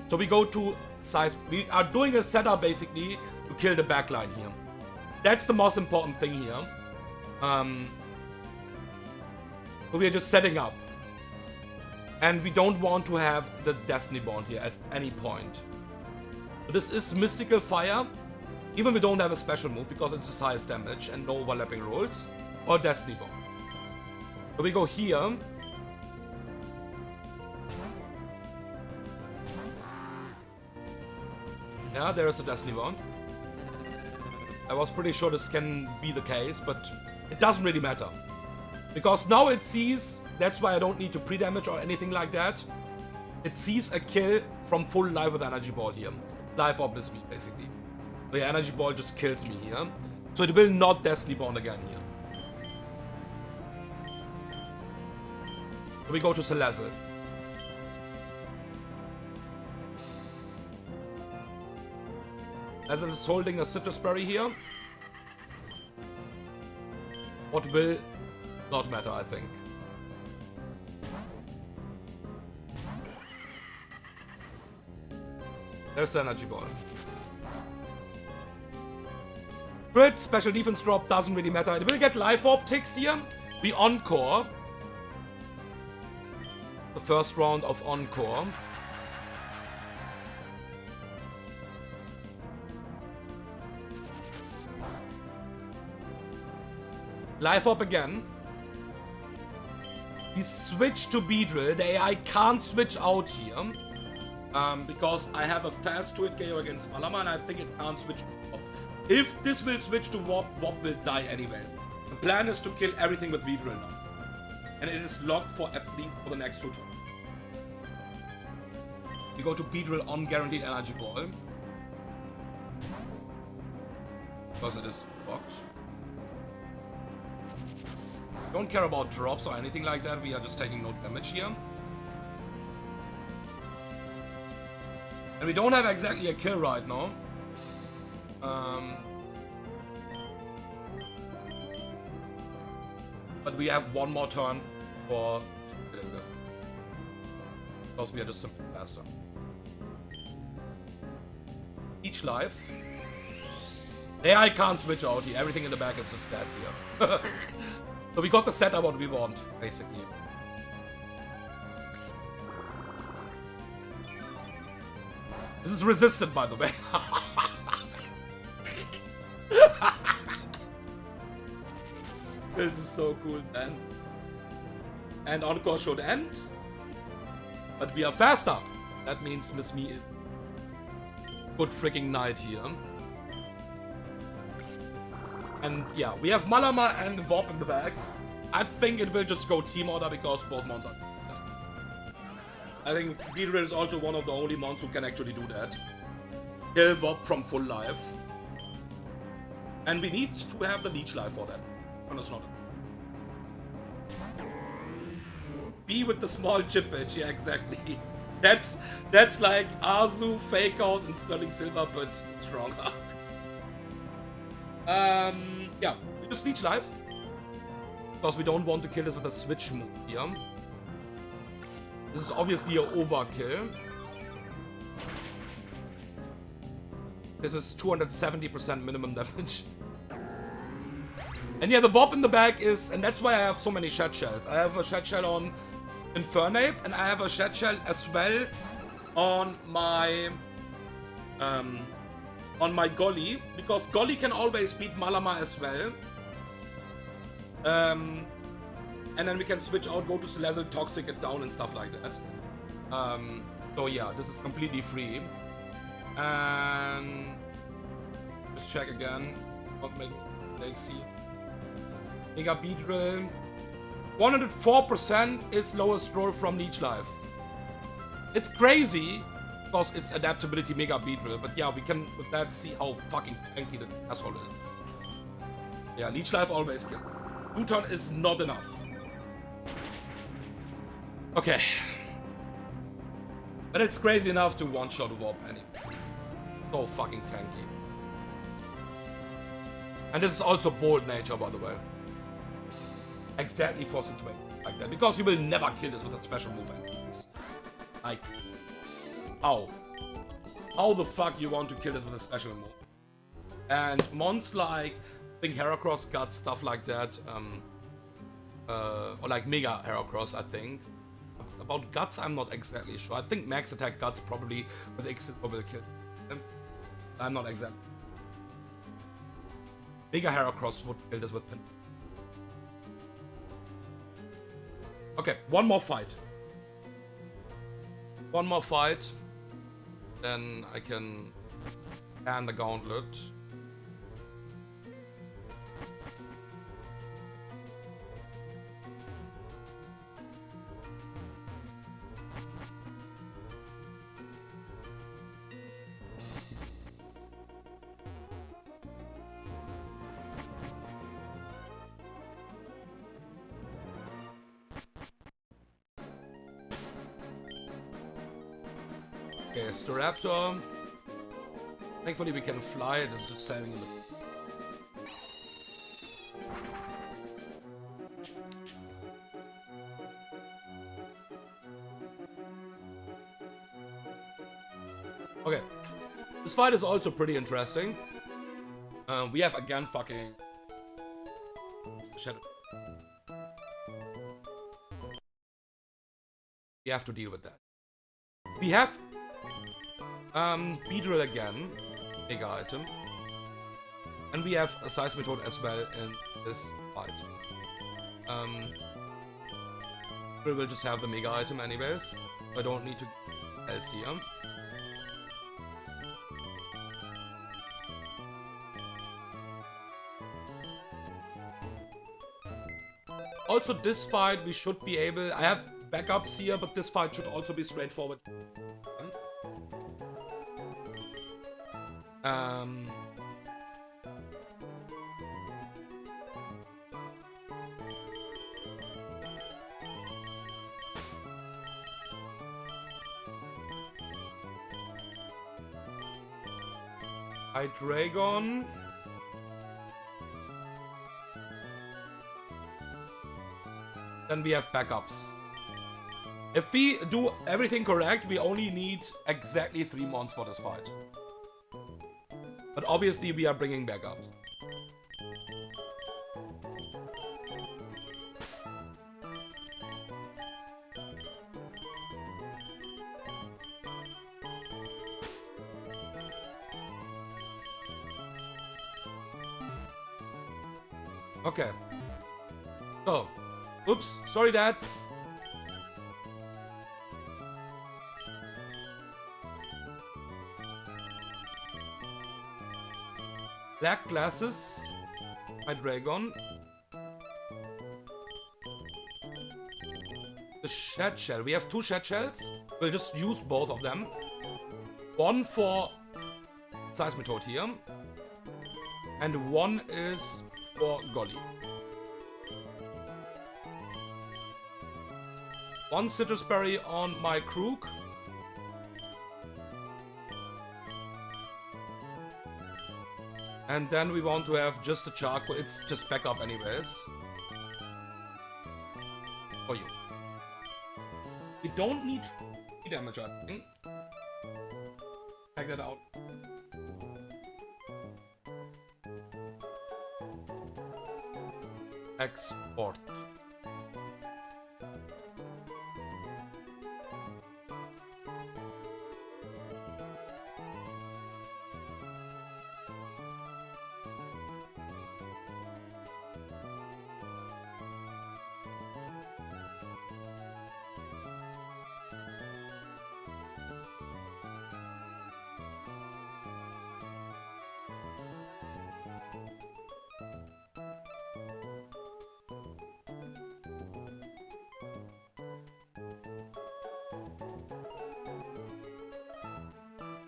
So we go to size. We are doing a setup basically to kill the backline here. That's the most important thing here. So we are just setting up. And we don't want to have the Destiny Bond here at any point. So this is Mystical Fire. Even we don't have a special move because it's the highest damage and no overlapping rolls. Or Destiny Bond. So we go here. Yeah, there is a Destiny Bond. I was pretty sure this can be the case, but it doesn't really matter. Because now it sees, that's why I don't need to pre-damage or anything like that. It sees a kill from full life with Energy Ball here. Life Orb is me, basically. So yeah, Energy Ball just kills me here. So it will not Destiny Bond again here. So we go to Salazzle. Salazzle is holding a Citrus Berry here. What will not matter, I think. There's the Energy Ball. Crit, special defense drop, doesn't really matter. It will get Life Orb ticks here. We Encore. The first round of Encore. Life Orb again. We switch to Beedrill. The AI can't switch out here. Because I have a fast 2-hit KO against Malama and I think it can't switch to Warp. If this will switch to Warp, Warp will die anyways. The plan is to kill everything with Beedrill now. And it is locked for at least for the next 2 turns. We go to Beedrill on Guaranteed Energy Ball. Because it is locked. Don't care about drops or anything like that. We are just taking no damage here. And we don't have exactly a kill right now. But we have one more turn for killing this. Because we are just simply faster. Each life. The AI can't switch out here. Everything in the back is just dead here. So we got the setup what we want, basically. This is resistant, by the way. This is so cool, man. And Encore should end. But we are faster. That means Miss Me is good freaking night here. And yeah, we have Malama and Warp in the back. I think it will just go team order because both mons are dead. I think Beedrill is also one of the only mons who can actually do that. Kill Warp from full life. And we need to have the leech life for that. And it's not. B with the small chip edge, yeah, exactly. That's like Azu, Fake Out, and Sterling Silver, but stronger. Yeah, we just leech life. Because we don't want to kill this with a switch move here. This is obviously an overkill. This is 270% minimum damage. And yeah, the Warp in the back is, and that's why I have so many Shed Shells. I have a Shed Shell on Infernape, and I have a Shed Shell as well on my Golly, because Golly can always beat Malama as well. And then we can switch out, go to Celestial, Toxic it down and stuff like that. So yeah, this is completely free. And just check again. Not make mistakes here. Mega Beedrill. 104% is lowest roll from Leech Life. It's crazy because it's adaptability Mega Beedrill, but yeah, we can with that see how fucking tanky the asshole is. Yeah, Leech Life always kills. Luton is not enough. Okay. But it's crazy enough to one-shot a Warp anyway. So fucking tanky. And this is also bold nature, by the way. Exactly for situations like that. Because you will never kill this with a special move. It's like, how? How the fuck you want to kill this with a special move? And mons like, I think Heracross Guts, stuff like that. Or like Mega Heracross, I think. About Guts, I'm not exactly sure. I think Max Attack Guts probably with Exit will kill him. I'm not exactly. Mega Heracross would kill this with Pin. Okay, one more fight. One more fight. Then I can ban the Gauntlet. Okay, Staraptor. Thankfully we can fly, it is just sailing in the... Okay. This fight is also pretty interesting. We have again fucking... Shadow. We have to deal with that. We have Beedrill again, Mega item. And we have a Seismitoad as well in this fight. We will just have the Mega item anyways. I don't need to else here. Also this fight we should be able, I have backups here, but this fight should also be straightforward. Hydreigon. Then we have backups. If we do everything correct, we only need exactly 3 mons for this fight. But obviously we are bringing backups. Okay. So, oops, sorry Dad. Black glasses, Hydreigon. The Shed Shell. We have 2 Shed Shells. We'll just use both of them. One for Seismitoad here. And one is for Golly. One Citrus Berry on my Crook. And then we want to have just a charcoal. It's just backup anyways. For you. We don't need damage, I think. Check that out. Export.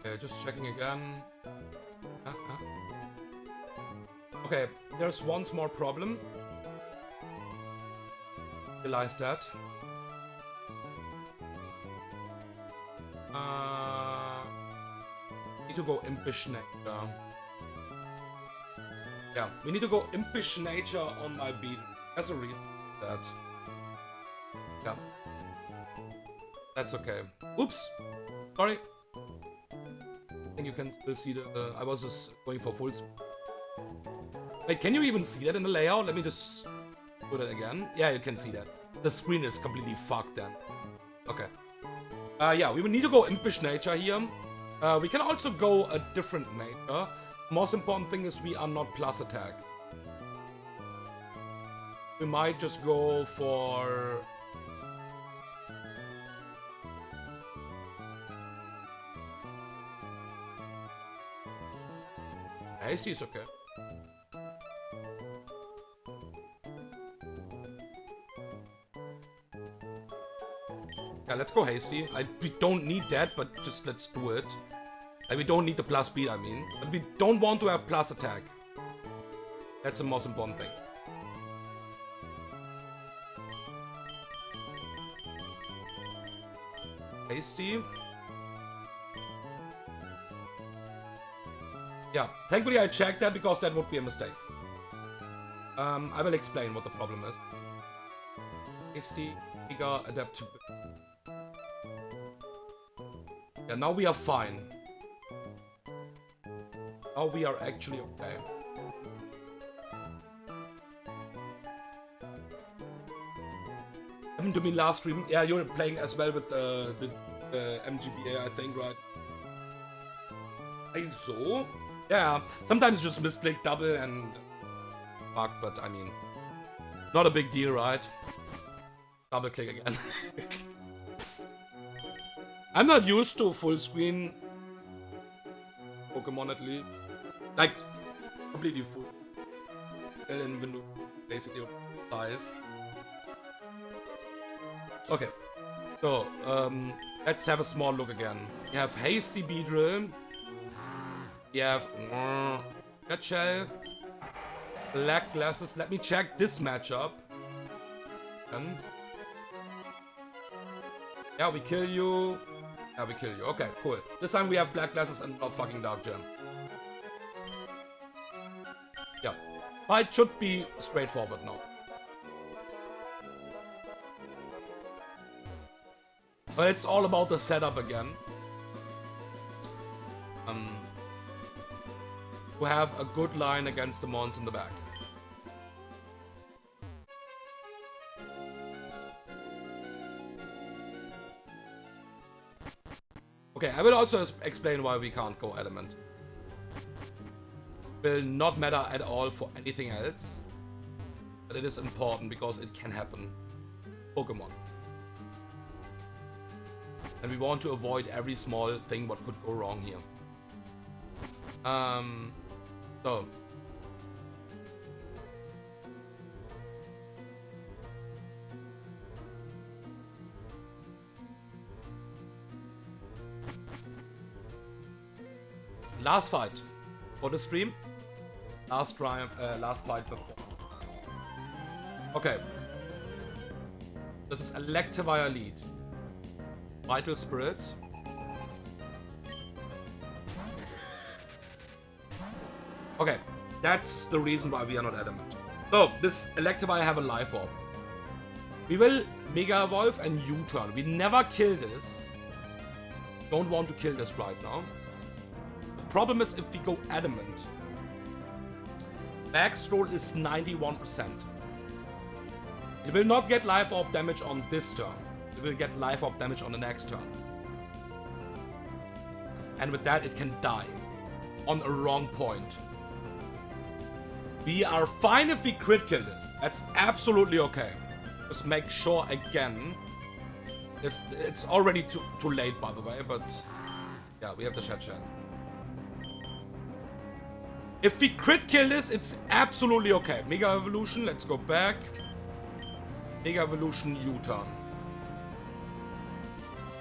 Okay, just checking again. Okay, there's one small problem. Realize that. Need to go impish nature. Yeah, we need to go impish nature on my beat. That's a reason for that. Yeah. That's okay. Oops! Sorry. I think you can still see the... I was just going for full screen. Wait, can you even see that in the layout? Let me just put it again. Yeah, you can see that. The screen is completely fucked then. Okay. Yeah, we will need to go impish nature here. We can also go a different nature. Most important thing is we are not plus attack. We might just go for... Hasty is okay. Yeah, let's go hasty. We don't need that, but just let's do it. Like, we don't need the plus speed, I mean. But we don't want to have plus attack. That's the most important thing. Hasty. Yeah, thankfully I checked that because that would be a mistake. I will explain what the problem is. Hasty, Giga, adapt to... Yeah, now we are fine. Now we are actually okay. Happened to me last stream. Yeah, you're playing as well with the MGBA, I think, right? So? Yeah, sometimes just misclick double and fuck, but I mean, not a big deal, right? Double click again. I'm not used to full screen Pokemon, at least. Like, completely full. In window, basically, size. Okay. So, let's have a small look again. We have Hasty Beedrill. We have Nutshell. Black Glasses. Let me check this matchup. Yeah, we kill you. Yeah, we kill you. Okay, cool. This time we have Black Glasses and not fucking Dark Gem. Yeah. Fight should be straightforward now. But it's all about the setup again. To have a good line against the mons in the back. Okay, I will also explain why we can't go element. Will not matter at all for anything else. But it is important because it can happen. Pokemon. And we want to avoid every small thing what could go wrong here. So. Last fight for the stream. Last fight before. Okay. This is Electivire lead. Vital Spirit. Okay, that's the reason why we are not adamant. So, this Electivire have a life orb. We will Mega Evolve and U-turn. We never kill this. Don't want to kill this right now. The problem is if we go adamant. Max roll is 91%. It will not get life orb damage on this turn. It will get life orb damage on the next turn. And with that it can die. On a wrong point. We are fine if we crit kill this. That's absolutely okay. Just make sure again. If it's already too late, by the way, but yeah, we have the chat. If we crit kill this, it's absolutely okay. Mega Evolution, let's go back. Mega Evolution U-turn.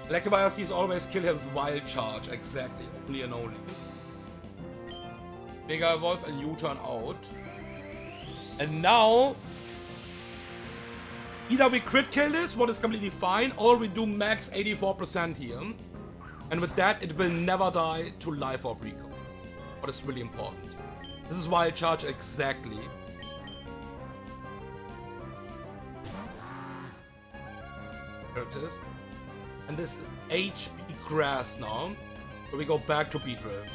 Electivire sees always kill him with Wild Charge, exactly, only and only. Mega Evolve and U-turn out. And now, either we crit kill this, what is completely fine, or we do max 84% here. And with that, it will never die to Life Orb Recall. What is really important. This is Wild Charge exactly. There it is. And this is HP Grass now. So we go back to Beedrill.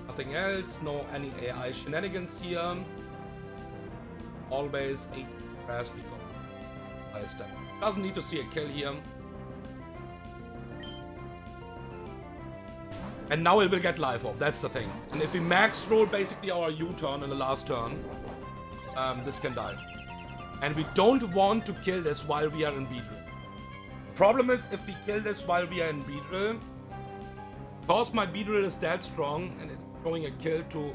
Nothing else, no any AI shenanigans here. Always HP Grass because highest damage. Doesn't need to see a kill here. And now it will get Life Orb, that's the thing. And if we max roll basically our U-turn in the last turn, this can die. And we don't want to kill this while we are in Beedrill. The problem is if we kill this while we are in Beedrill, because my Beedrill is that strong and it's showing a kill to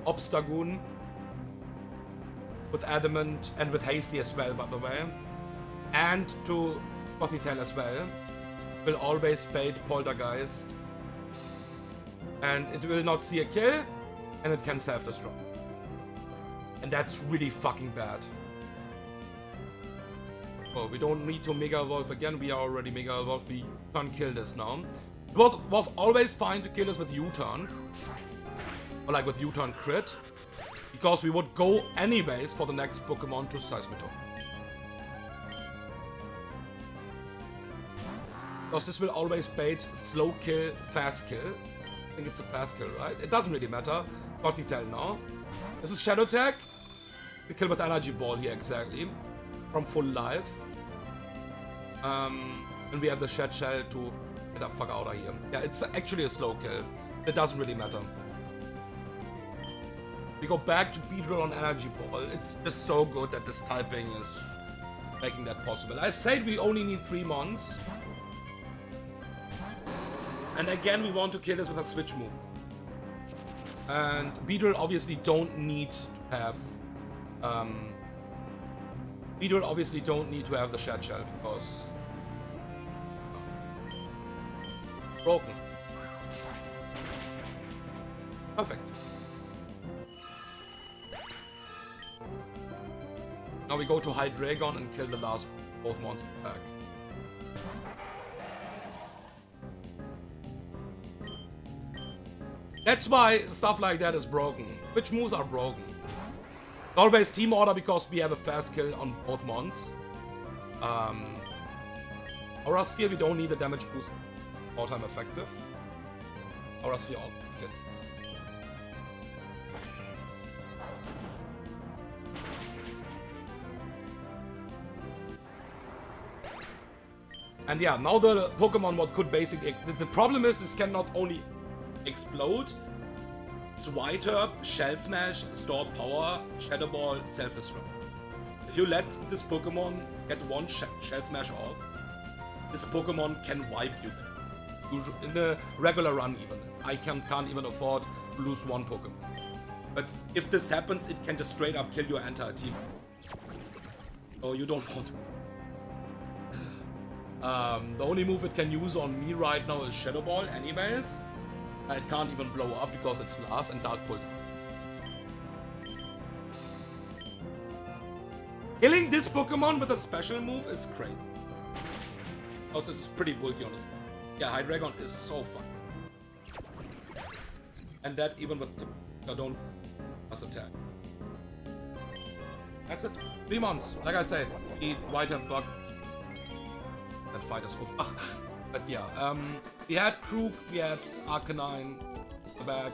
Obstagoon with Adamant and with Hasty as well, by the way, and to Gothitail as well, will always bait Poltergeist, and it will not see a kill, and it can self-destruct. And that's really fucking bad. Oh, we don't need to Mega Evolve again, we are already Mega Evolved, we can't kill this now. It was always fine to kill this with U-turn, or like with U-turn crit, because we would go anyways for the next Pokemon to Seismitoad. Because this will always bait slow kill, fast kill. I think it's a fast kill, right? It doesn't really matter. Gothitail now. This is Shadow Tag. The kill with Energy Ball here, exactly. From full life. And we have the Shed Shell to get the fuck out of here. Yeah, it's actually a slow kill. It doesn't really matter. We go back to Beedrill on Energy Ball. It's just so good that this typing is making that possible. I said we only need 3 months. And again, we want to kill this with a switch move. And Beedrill obviously don't need to have... Beedrill obviously don't need to have the Shed Shell because... broken. Perfect. Now we go to Hydreigon and kill the last both monsters back. That's why stuff like that is broken. Which moves are broken? Always Team Order because we have a fast kill on both mons. Aura Sphere, we don't need a damage boost. All time effective. Aura Sphere always kills. And yeah, now the Pokemon mod could basically... The problem is this can not only explode, Switer, Shell Smash, Store Power, Shadow Ball, Self-Destruct. If you let this Pokemon get one Shell Smash off, this Pokemon can wipe you in the regular run even. I can't even afford to lose one Pokemon. But if this happens, it can just straight up kill your entire team. So you don't want to. The only move it can use on me right now is Shadow Ball anyways. It can't even blow up because it's last and Dark Pulse. Killing this Pokemon with a special move is crazy. Because this is pretty bulky honestly. Yeah, Hydreigon is so fun. And that even with the don't as attack. That's it. 3 months. Like I said, eat White and Bug. That fight is over. But yeah, we had Krug, we had Arcanine, back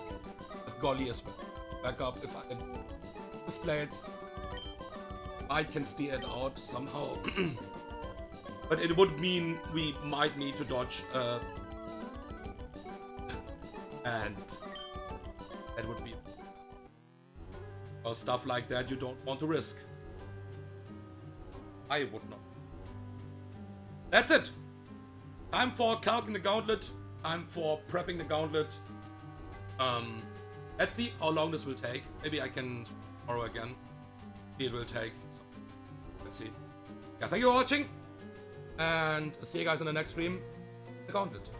with Golly as well. Back up if I can display it. I can steer it out somehow. But it would mean we might need to dodge and that would be stuff like that you don't want to risk. I would not. That's it. Time for calcing the Gauntlet. Time for prepping the Gauntlet. Let's see how long this will take. Maybe I can tomorrow again. It will take. Let's see. yeah, thank you for watching, and see you guys in the next stream. The Gauntlet.